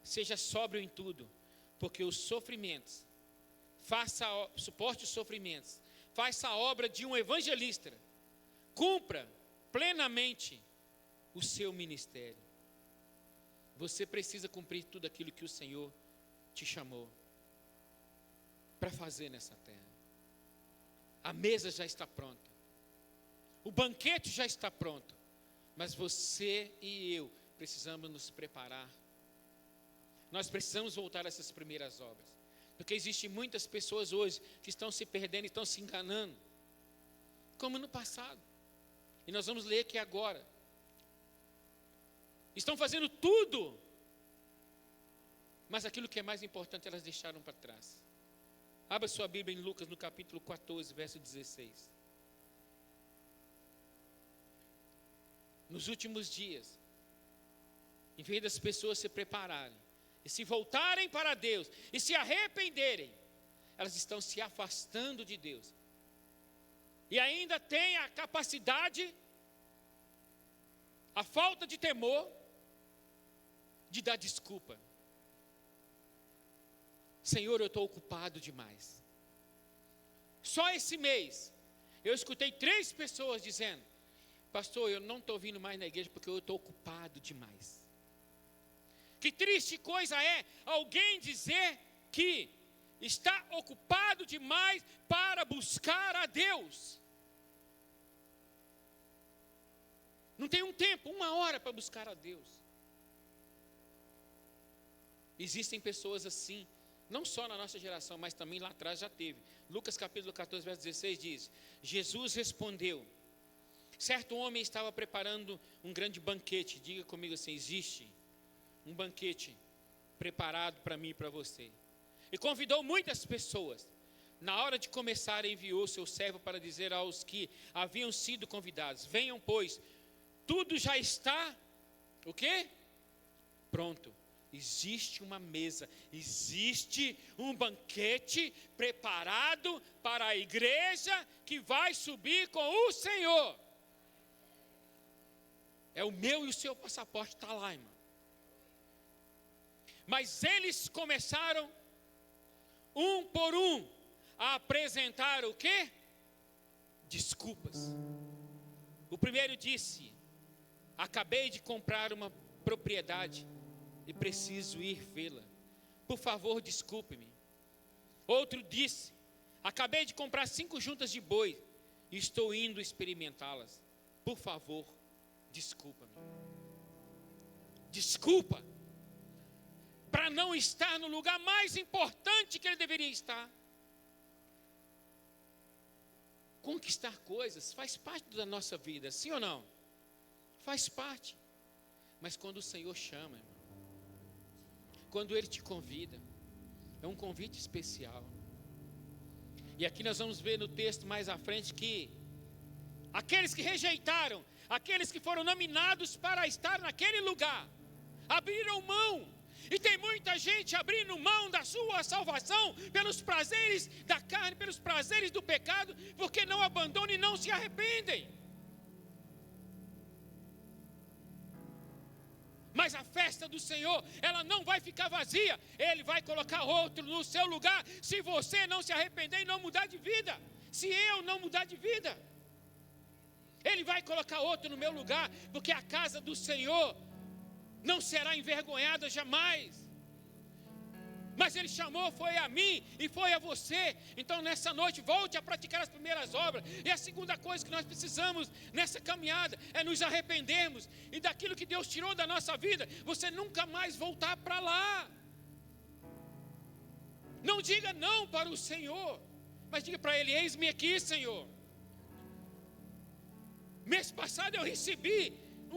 seja sóbrio em tudo, porque os sofrimentos, suporte os sofrimentos, faça a obra de um evangelista, cumpra plenamente o seu ministério. Você precisa cumprir tudo aquilo que o Senhor te chamou para fazer nessa terra. A mesa já está pronta, o banquete já está pronto, mas você e eu precisamos nos preparar. Nós precisamos voltar a essas primeiras obras, porque existem muitas pessoas hoje que estão se perdendo, estão se enganando, como no passado. E nós vamos ler aqui agora. Estão fazendo tudo, mas aquilo que é mais importante elas deixaram para trás. Abra sua Bíblia em Lucas, no capítulo 14, verso 16. Nos últimos dias, em vez das pessoas se prepararem e se voltarem para Deus e se arrependerem, elas estão se afastando de Deus. E ainda têm a capacidade, a falta de temor, de dar desculpa. Senhor, eu estou ocupado demais. Só esse mês, eu escutei 3 pessoas dizendo: pastor, eu não estou vindo mais na igreja porque eu estou ocupado demais. Que triste coisa é alguém dizer que está ocupado demais para buscar a Deus. Não tem um tempo, 1 hora para buscar a Deus. Existem pessoas assim, não só na nossa geração, mas também lá atrás já teve. Lucas capítulo 14, verso 16 diz: Jesus respondeu, certo homem estava preparando um grande banquete. Diga comigo assim: existe um banquete preparado para mim e para você. E convidou muitas pessoas. Na hora de começar, enviou seu servo para dizer aos que haviam sido convidados: venham, pois, tudo já está, o quê? Pronto. Existe uma mesa, existe um banquete preparado para a igreja que vai subir com o Senhor. É o meu e o seu passaporte, está lá, irmão. Mas eles começaram, um por um, a apresentar o quê? Desculpas. O primeiro disse: acabei de comprar uma propriedade e preciso ir vê-la. Por favor, desculpe-me. Outro disse: acabei de comprar 5 juntas de boi e estou indo experimentá-las. Por favor, desculpa-me. Desculpa para não estar no lugar mais importante que ele deveria estar. Conquistar coisas faz parte da nossa vida, sim ou não? Faz parte. Mas quando o Senhor chama, irmão, quando Ele te convida, é um convite especial. E aqui nós vamos ver no texto mais à frente que aqueles que rejeitaram, aqueles que foram nominados para estar naquele lugar, abriram mão. E tem muita gente abrindo mão da sua salvação pelos prazeres da carne, pelos prazeres do pecado, porque não abandonam e não se arrependem. Mas a festa do Senhor, ela não vai ficar vazia. Ele vai colocar outro no seu lugar, se você não se arrepender e não mudar de vida. Se eu não mudar de vida, Ele vai colocar outro no meu lugar, porque a casa do Senhor não será envergonhada jamais. Mas Ele chamou, foi a mim e foi a você. Então nessa noite volte a praticar as primeiras obras. E a segunda coisa que nós precisamos nessa caminhada é nos arrependermos. E daquilo que Deus tirou da nossa vida, você nunca mais voltar para lá. Não diga não para o Senhor, mas diga para Ele: eis-me aqui, Senhor. Mês passado eu recebi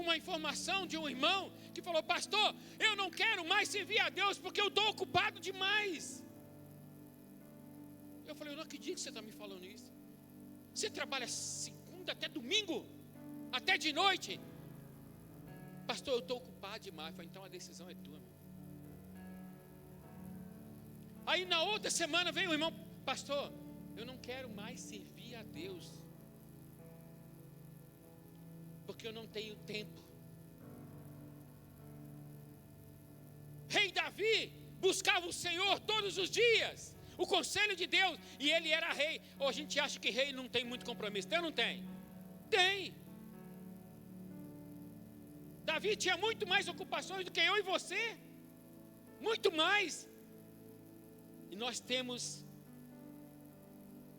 uma informação de um irmão que falou: pastor, eu não quero mais servir a Deus porque eu estou ocupado demais. Eu falei: eu não acredito que você está me falando isso. Você trabalha segunda até domingo, até de noite. Pastor, eu estou ocupado demais. Eu falei: então a decisão é tua, meu. Aí na outra semana veio o irmão: pastor, eu não quero mais servir a Deus porque eu não tenho tempo. Rei Davi buscava o Senhor todos os dias, o conselho de Deus, e ele era rei. Ou a gente acha que rei não tem muito compromisso? Tem ou não tem? Tem. Davi tinha muito mais ocupações do que eu e você, muito mais. E nós temos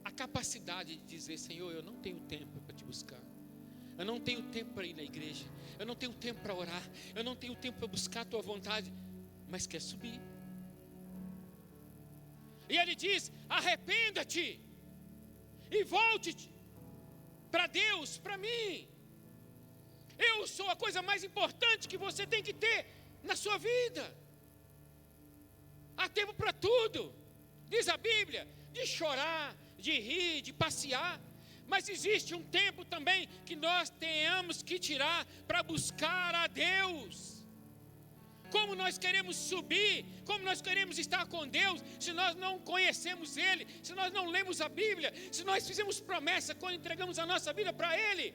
a capacidade de dizer: Senhor, eu não tenho tempo para te buscar. Eu não tenho tempo para ir na igreja. Eu não tenho tempo para orar. Eu não tenho tempo para buscar a tua vontade. Mas quer subir. E ele diz: arrependa-te e volte-te para Deus, para mim. Eu sou a coisa mais importante que você tem que ter na sua vida. Há tempo para tudo, diz a Bíblia, de chorar, de rir, de passear. Mas existe um tempo também que nós tenhamos que tirar para buscar a Deus. Como nós queremos subir, como nós queremos estar com Deus, se nós não conhecemos Ele, se nós não lemos a Bíblia, se nós fizemos promessa quando entregamos a nossa vida para Ele,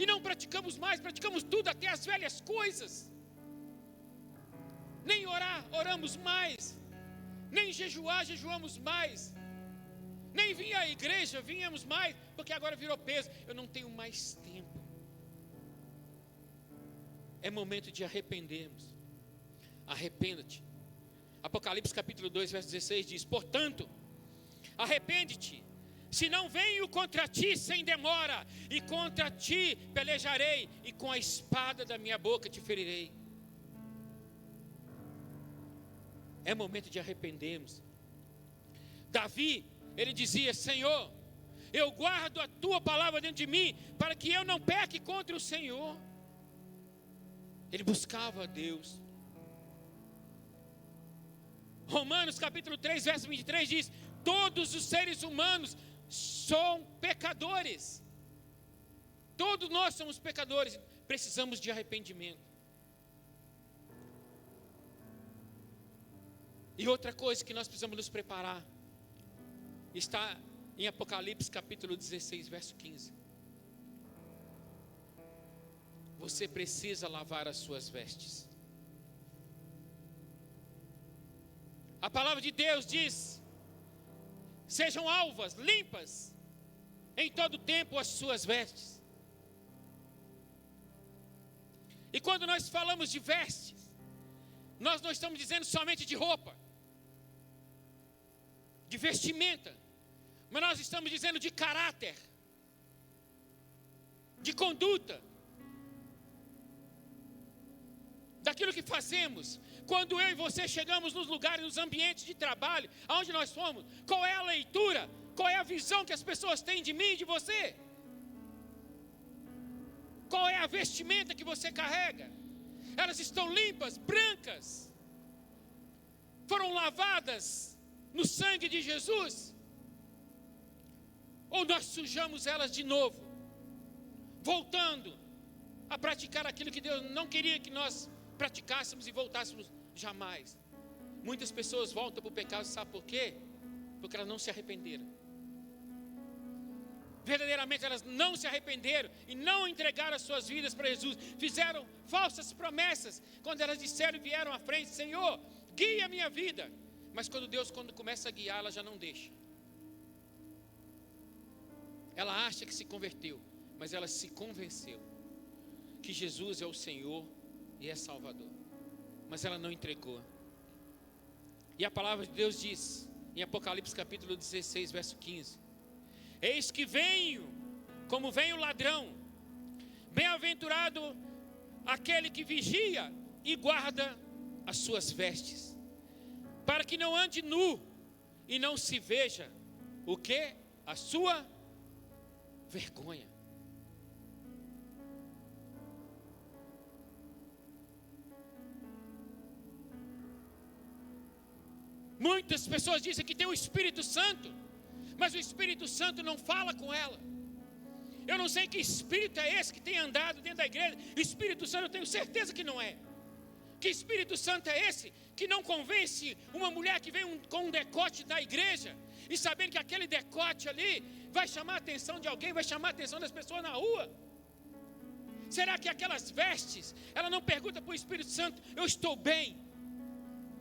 e não praticamos mais, praticamos tudo, até as velhas coisas. Nem orar, oramos mais. Nem jejuar, jejuamos mais. Nem vir à igreja, vinhamos mais, porque agora virou peso. Eu não tenho mais tempo. É momento de arrependermos. Arrependa-te. Apocalipse capítulo 2, verso 16 diz: portanto, arrepende-te, Se não venho contra ti sem demora, e contra ti pelejarei, e com a espada da minha boca te ferirei. É momento de arrependermos. Davi, ele dizia: Senhor, eu guardo a tua palavra dentro de mim, para que eu não peque contra o Senhor. Ele buscava a Deus. Romanos capítulo 3, verso 23 diz: todos os seres humanos são pecadores. Todos nós somos pecadores, precisamos de arrependimento. E outra coisa que nós precisamos nos preparar, está em Apocalipse capítulo 16, verso 15. Você precisa lavar as suas vestes. A palavra de Deus diz: sejam alvas, limpas, em todo tempo as suas vestes. E quando nós falamos de vestes, nós não estamos dizendo somente de roupa, de vestimenta, mas nós estamos dizendo de caráter, de conduta, daquilo que fazemos. Quando eu e você chegamos nos lugares, nos ambientes de trabalho, aonde nós fomos, qual é a leitura, qual é a visão que as pessoas têm de mim e de você? Qual é a vestimenta que você carrega? Elas estão limpas, brancas, foram lavadas no sangue de Jesus? Ou nós sujamos elas de novo, voltando a praticar aquilo que Deus não queria que nós praticássemos e voltássemos jamais? Muitas pessoas voltam para o pecado, sabe por quê? Porque elas não se arrependeram. Verdadeiramente elas não se arrependeram e não entregaram as suas vidas para Jesus. Fizeram falsas promessas. Quando elas disseram e vieram à frente: Senhor, guia a minha vida. Mas quando Deus começa a guiar, ela já não deixa. Ela acha que se converteu, mas ela se convenceu que Jesus é o Senhor e é Salvador, mas ela não entregou. E a palavra de Deus diz em Apocalipse capítulo 16, verso 15: eis que venho, como vem o ladrão, bem-aventurado aquele que vigia e guarda as suas vestes, para que não ande nu e não se veja o que? A sua vergonha. Muitas pessoas dizem que tem o Espírito Santo, mas o Espírito Santo não fala com ela. Eu não sei que espírito é esse que tem andado dentro da igreja. Espírito Santo eu tenho certeza que não é. Que Espírito Santo é esse que não convence uma mulher que vem com um decote da igreja, e sabendo que aquele decote ali vai chamar a atenção de alguém, vai chamar a atenção das pessoas na rua? Será que aquelas vestes, ela não pergunta para o Espírito Santo: eu estou bem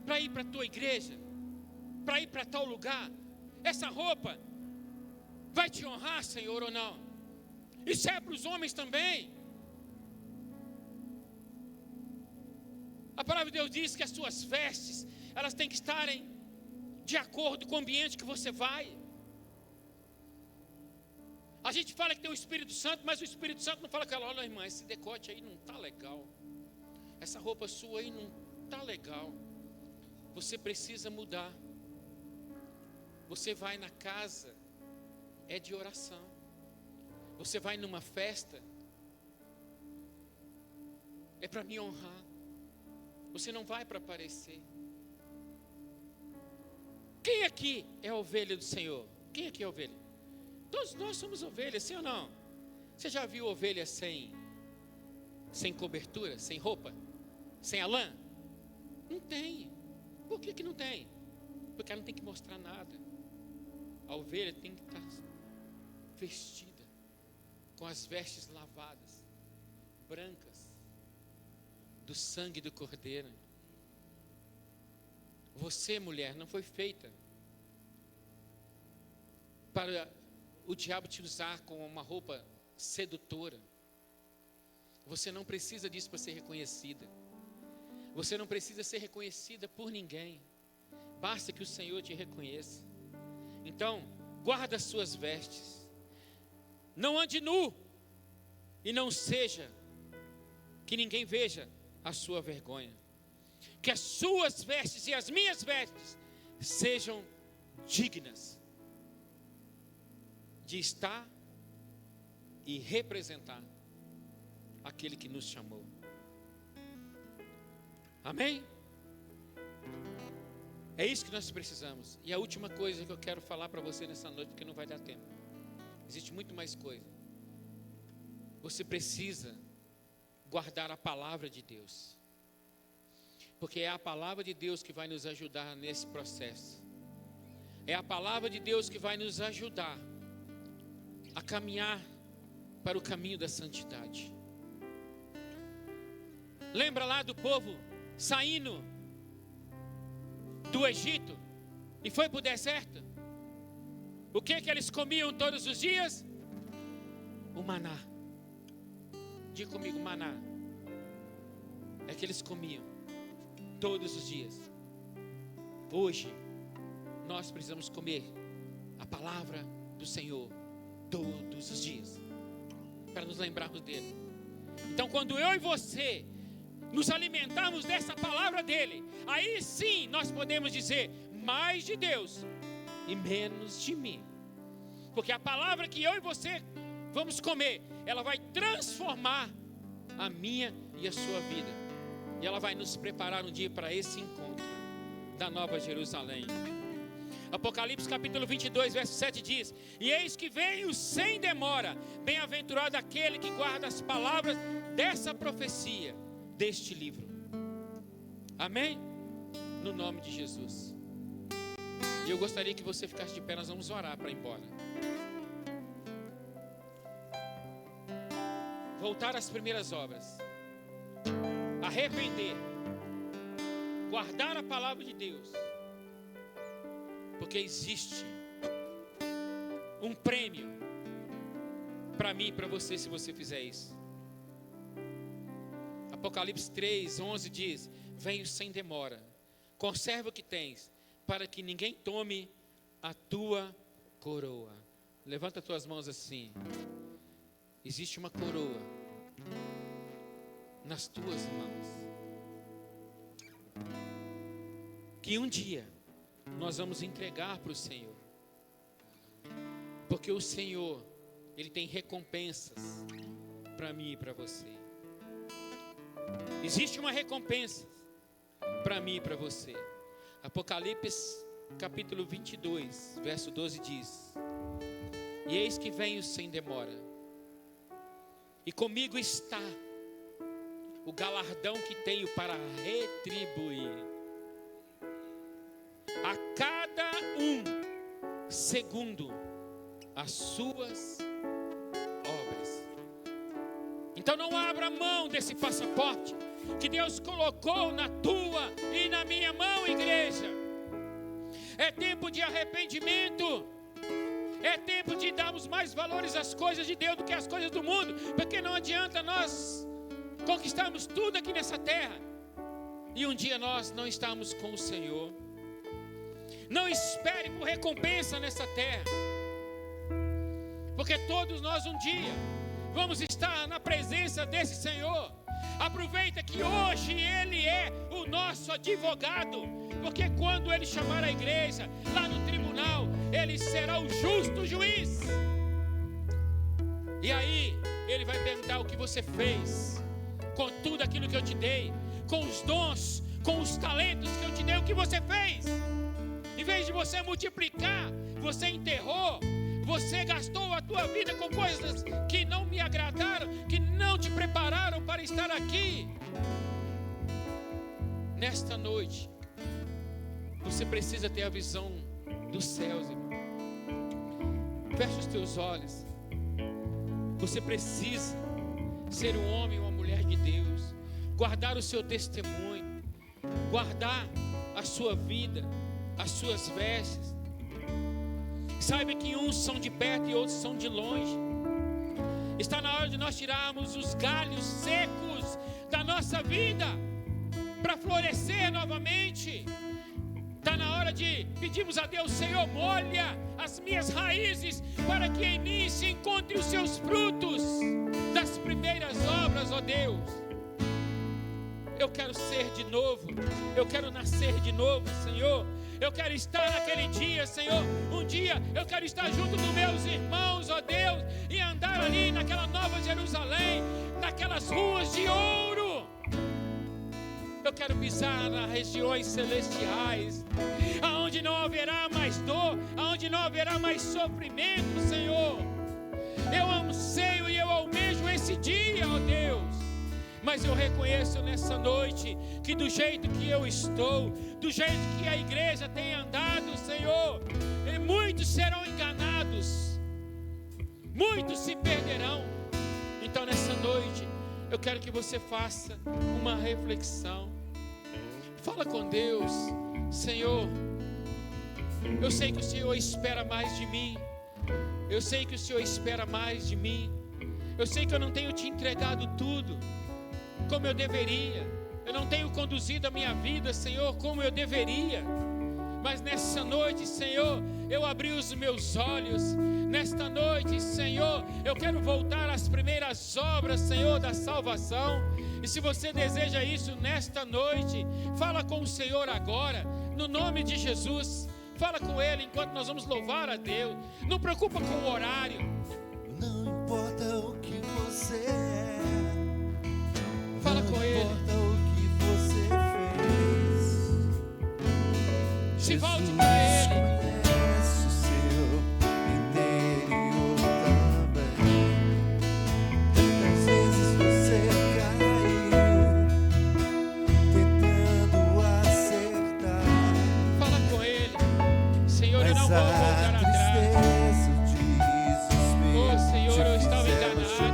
para ir para a tua igreja, para ir para tal lugar? Essa roupa vai te honrar, Senhor, ou não? Isso é para os homens também. A palavra de Deus diz que as suas vestes, elas têm que estarem de acordo com o ambiente que você vai. A gente fala que tem o Espírito Santo, mas o Espírito Santo não fala com ela: olha, irmã, esse decote aí não está legal, essa roupa sua aí não está legal, você precisa mudar. Você vai na casa, é de oração. Você vai numa festa, é para me honrar. Você não vai para aparecer. Quem aqui é ovelha do Senhor? Quem aqui é ovelha? Todos nós somos ovelhas, sim ou não? Você já viu ovelha sem cobertura, sem roupa, sem a lã? Não tem. Por que não tem? Porque ela não tem que mostrar nada. A ovelha tem que estar vestida com as vestes lavadas, brancas, do sangue do Cordeiro. Você, mulher, não foi feita para o diabo te usar com uma roupa sedutora. Você não precisa disso para ser reconhecida. Você não precisa ser reconhecida por ninguém. Basta que o Senhor te reconheça. Então, guarda as suas vestes. Não ande nu e não seja, que ninguém veja a sua vergonha. Que as suas vestes e as minhas vestes sejam dignas de estar e representar aquele que nos chamou. Amém? É isso que nós precisamos. E a última coisa que eu quero falar para você nessa noite, porque não vai dar tempo. Existe muito mais coisa. Você precisa guardar a palavra de Deus. Porque é a palavra de Deus que vai nos ajudar nesse processo. É a palavra de Deus que vai nos ajudar a caminhar para o caminho da santidade. Lembra lá do povo saindo do Egito e foi para o deserto? O que eles comiam todos os dias? O maná. Diga comigo, maná. É que eles comiam todos os dias. Hoje nós precisamos comer a palavra do Senhor todos os dias, para nos lembrarmos dele. Então, quando eu e você nos alimentarmos dessa palavra dele, aí sim nós podemos dizer mais de Deus e menos de mim. Porque a palavra que eu e você vamos comer, ela vai transformar a minha e a sua vida. E ela vai nos preparar um dia para esse encontro da Nova Jerusalém. Apocalipse capítulo 22, verso 7 diz: e eis que venho sem demora, bem-aventurado aquele que guarda as palavras dessa profecia, deste livro. Amém? No nome de Jesus. E eu gostaria que você ficasse de pé, nós vamos orar para ir embora. Voltar às primeiras obras, arrepender, guardar a palavra de Deus, porque existe um prêmio para mim e para você se você fizer isso. Apocalipse 3, 11 diz: venho sem demora, conserva o que tens, para que ninguém tome a tua coroa. Levanta as tuas mãos assim. Existe uma coroa nas tuas mãos, que um dia nós vamos entregar para o Senhor, porque o Senhor, Ele tem recompensas para mim e para você. Existe uma recompensa para mim e para você. Apocalipse capítulo 22, verso 12 diz: e eis que venho sem demora, e comigo está o galardão que tenho para retribuir a cada um segundo as suas obras. Então não abra mão desse passaporte que Deus colocou na tua e na minha mão, igreja. É tempo de arrependimento. É tempo de darmos mais valores às coisas de Deus do que às coisas do mundo, porque não adianta nós conquistarmos tudo aqui nessa terra e um dia nós não estamos com o Senhor. Não espere por recompensa nessa terra, porque todos nós um dia vamos estar na presença desse Senhor. Aproveita que hoje Ele é o nosso advogado, porque quando Ele chamar a igreja lá no tribunal, Ele será o justo juiz. E aí Ele vai perguntar o que você fez com tudo aquilo que eu te dei, com os dons, com os talentos que eu te dei, o que você fez? Em vez de você multiplicar, você enterrou, você gastou a tua vida com coisas que não me agradaram, que não te prepararam para estar aqui. Nesta noite, você precisa ter a visão dos céus, irmão. Feche os teus olhos. Você precisa ser um homem ou uma mulher de Deus, guardar o seu testemunho, guardar a sua vida, as suas vestes. Saiba que uns são de perto e outros são de longe. Está na hora de nós tirarmos os galhos secos da nossa vida para florescer novamente. Está na hora verdade, pedimos a Deus, Senhor, molha as minhas raízes para que em mim se encontre os seus frutos das primeiras obras, ó Deus. Eu quero ser de novo, eu quero nascer de novo, Senhor. Eu quero estar naquele dia, Senhor. Um dia eu quero estar junto dos meus irmãos, ó Deus, e andar ali naquela nova Jerusalém, naquelas ruas de ouro. Eu quero pisar nas regiões celestiais, aonde não haverá mais dor, aonde não haverá mais sofrimento, Senhor. Eu anseio e eu almejo esse dia, ó Deus. Mas eu reconheço nessa noite que do jeito que eu estou, do jeito que a igreja tem andado, Senhor, e muitos serão enganados, muitos se perderão. Então nessa noite eu quero que você faça uma reflexão. Fala com Deus. Senhor, eu sei que o Senhor espera mais de mim. Eu sei que o Senhor espera mais de mim. Eu sei que eu não tenho te entregado tudo como eu deveria. Eu não tenho conduzido a minha vida, Senhor, como eu deveria. Mas nessa noite, Senhor, eu abri os meus olhos. Nesta noite, Senhor, eu quero voltar às primeiras obras, Senhor, da salvação. E se você deseja isso nesta noite, fala com o Senhor agora, no nome de Jesus. Fala com Ele enquanto nós vamos louvar a Deus. Não preocupa com o horário. Não importa o que você é. Fala com Ele. Não importa o que você fez. Se volte para Ele. Conhece o seu interior também. Tantas vezes você caiu, tentando acertar. Fala com Ele. Senhor, eu não Mas vou voltar a atrás. tristeza, o desespero, Oh, Senhor, eu te estava fizeram enganado. chorar.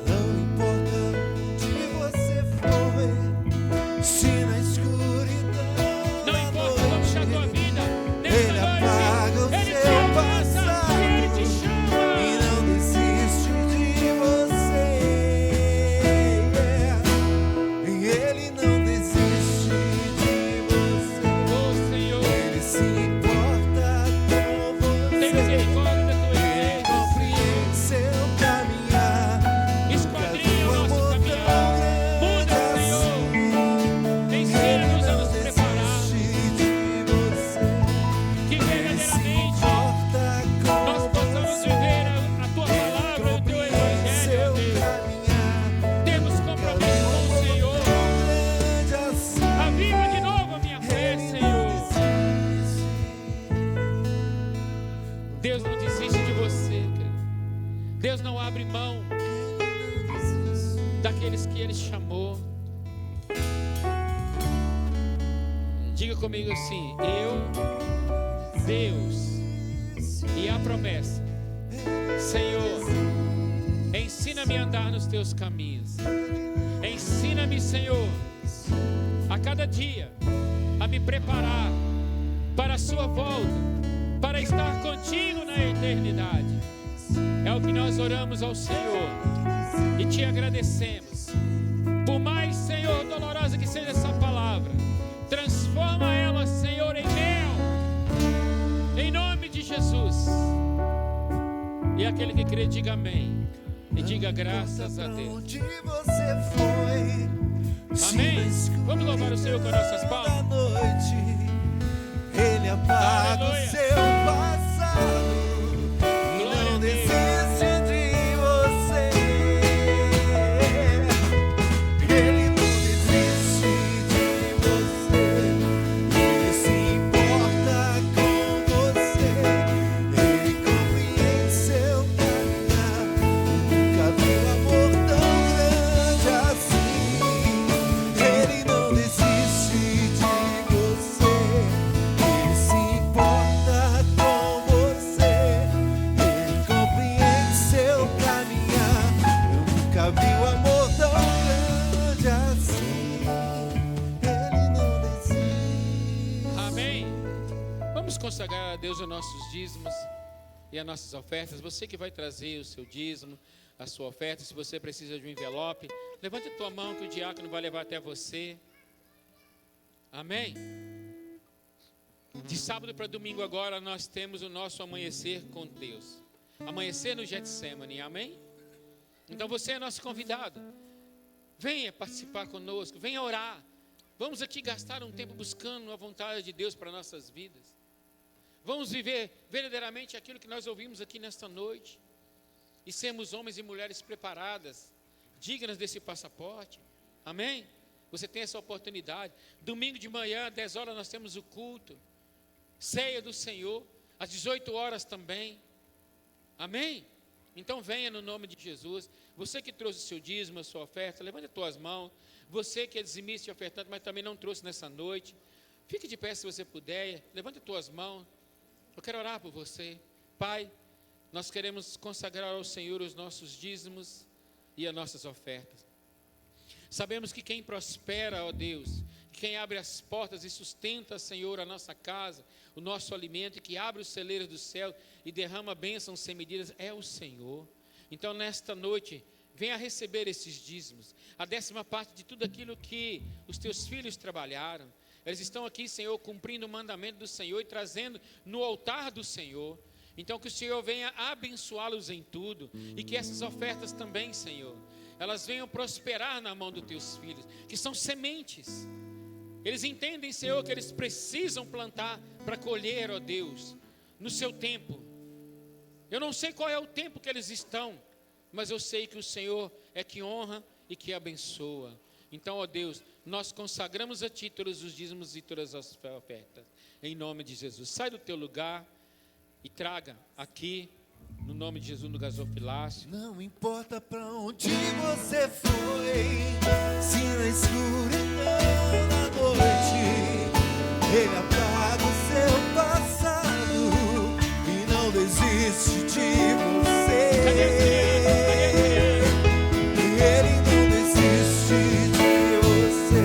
Não importa onde você foi, se na escuridão Não da importa como está a tua noite, vida, Ele nesta apaga o noite, Ele te seu abraça e Ele te passado chama. e não desiste de você. Ele não desiste de você. Oh, Senhor, Ele se importa com tem você. misericórdia da tua Ele igreja. compreende seu caminhar. Esquadrinha o Nunca nosso viu amor caminhar. tão Muda, grande Senhor. assim. Ensina-nos a Ele nos não preparar. desiste de você. Que Ele se verdadeiramente importa com nós possamos você. viver a tua palavra e o teu evangelho, Seu ó Deus. caminhar. Temos compromisso com o Senhor. Grande assim. Aviva de novo a minha fé, Ele não Senhor. desiste. Deus não desiste de você, cara. Deus não abre mão Ele não desiste. daqueles que Ele chamou. Diga comigo assim: eu, Deus, e a promessa. Senhor, ensina-me a andar nos teus caminhos. Ensina-me, Senhor, a cada dia a me preparar para a sua volta, para estar contigo na eternidade. É o que nós oramos ao Senhor e te agradecemos. Por mais, Senhor, dolorosa que seja essa palavra, transforma ela, Senhor, em mel, em nome de Jesus. E aquele que crê, diga amém. E diga graças a Deus. Onde você foi? Amém. Vamos louvar o Senhor com as nossas palmas. Da noite, Ele apaga Aleluia. o seu passado e Glória não a Deus. desiste de você. Ele não desiste de você. Ele se importa com você. Ele compreende seu caminhar. Nunca viu amor tão grande assim. Ele não desiste de você. Ele se importa com você. Ele compreende seu caminhar. Eu nunca vi o amor tão grande assim. Ele não desiste. Amém. Vamos consagrar a Deus os nossos dízimos e as nossas ofertas. Você que vai trazer o seu dízimo, a sua oferta, se você precisa de um envelope, levante a tua mão que o diácono vai levar até você. Amém. De sábado para domingo agora nós temos o nosso amanhecer com Deus. Amanhecer no Getsemane, amém? Então você é nosso convidado. Venha participar conosco, venha orar. Vamos aqui gastar um tempo buscando a vontade de Deus para nossas vidas. Vamos viver verdadeiramente aquilo que nós ouvimos aqui nesta noite. E sermos homens e mulheres preparadas, dignas desse passaporte. Amém? Você tem essa oportunidade. Domingo de manhã, 10 horas, nós temos o culto. Ceia do Senhor, às 18 horas também. Amém? Então venha no nome de Jesus. Você que trouxe o seu dízimo, a sua oferta, levante as tuas mãos. Você que é dizimista e ofertante, mas também não trouxe nessa noite, fique de pé se você puder. Levante as tuas mãos. Eu quero orar por você. Pai, nós queremos consagrar ao Senhor os nossos dízimos e as nossas ofertas. Sabemos que quem prospera, ó Deus, quem abre as portas e sustenta, Senhor, a nossa casa, o nosso alimento, e que abre os celeiros do céu e derrama bênçãos sem medidas, é o Senhor. Então, nesta noite, venha receber esses dízimos, a 10ª parte de tudo aquilo que os teus filhos trabalharam. Eles estão aqui, Senhor, cumprindo o mandamento do Senhor e trazendo no altar do Senhor. Então, que o Senhor venha abençoá-los em tudo, e que essas ofertas também, Senhor, elas venham prosperar na mão dos teus filhos, que são sementes. Eles entendem, Senhor, que eles precisam plantar para colher, ó Deus, no seu tempo. Eu não sei qual é o tempo que eles estão, mas eu sei que o Senhor é que honra e que abençoa. Então, ó Deus, nós consagramos a Ti todos os dízimos e todas as ofertas, em nome de Jesus. Sai do teu lugar e traga aqui, no nome de Jesus, no gasofilácio. Não importa pra onde você foi, se na escuridão da noite Ele apaga o seu passado e não desiste de você. Cadê as crianças? Cadê as crianças? Ele não desiste de você,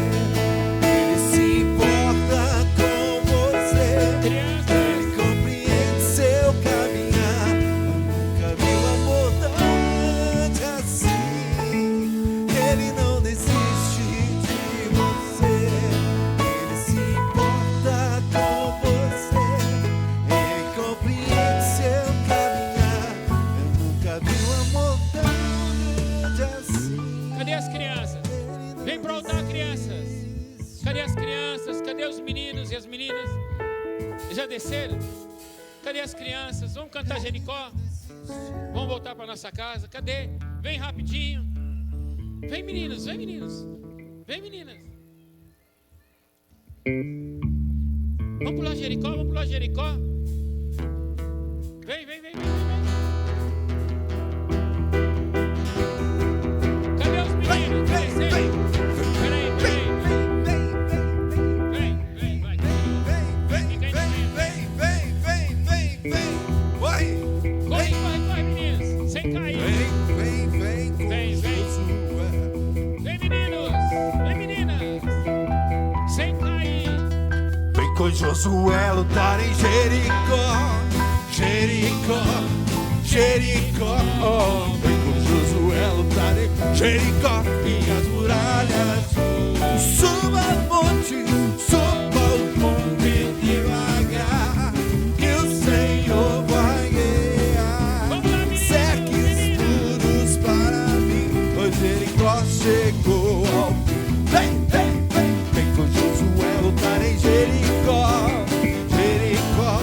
Ele se importa com você. Crianças, Ele compreende seu caminhar. Nunca vi um amor tão grande assim. Ele não desiste de você, Ele se importa com você. Ele compreende seu caminhar. Eu nunca vi um amor tão grande assim. cadê as crianças? Vem para o altar, crianças. Cadê as crianças? Cadê os meninos e as meninas? Já desceram? Cadê as crianças? Vamos cantar Jericó? Vamos voltar para nossa casa? Cadê? Vem rapidinho. Vem meninos, vem meninos. Vem meninas. Vamos pular Jericó, vamos pular Jericó. Vem, vem, vem, vem, vem. Cadê os meninos? Já desceram? Peraí, peraí. Vem, vai. Corre, meninos. Sem cair. Vem, meninos. Vem, meninas. Sem cair. Vem com Josué lutar em Jericó, Jericó, Jericó. Vem com Josué lutar em Jericó e as muralhas. Suba o monte, suba o monte devagar, que o Senhor vai guiar. Vamos lá, meninos. Segue escudos para mim, pois Jericó chegou ao fim. Vem com Josué lutar em Jericó, Jericó,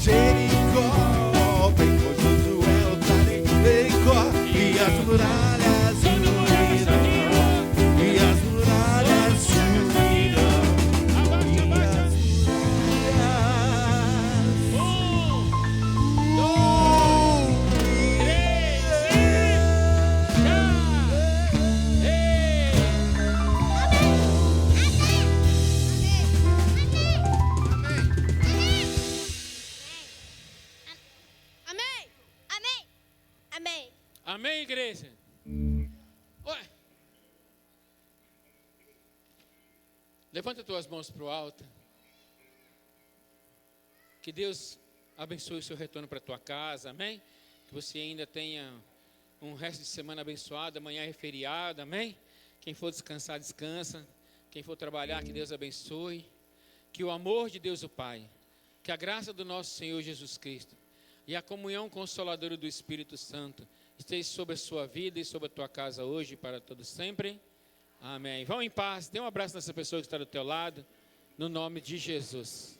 Jericó. Vem com Josué lutar em Jericó e as muralhas ruirão, e as muralhas ruirão, Abaixa. Amém, igreja? Ué. Levanta as tuas mãos para o alto. Que Deus abençoe o seu retorno para a tua casa, amém? Que você ainda tenha um resto de semana abençoado. Amanhã é feriado, amém? Quem for descansar, descansa. Quem for trabalhar, que Deus abençoe. Que o amor de Deus o Pai, Que a graça do nosso Senhor Jesus Cristo e a comunhão consoladora do Espírito Santo esteja sobre a sua vida e sobre a tua casa hoje e para todos sempre. Amém. Vão em paz. Dê um abraço nessa pessoa que está do teu lado. No nome de Jesus.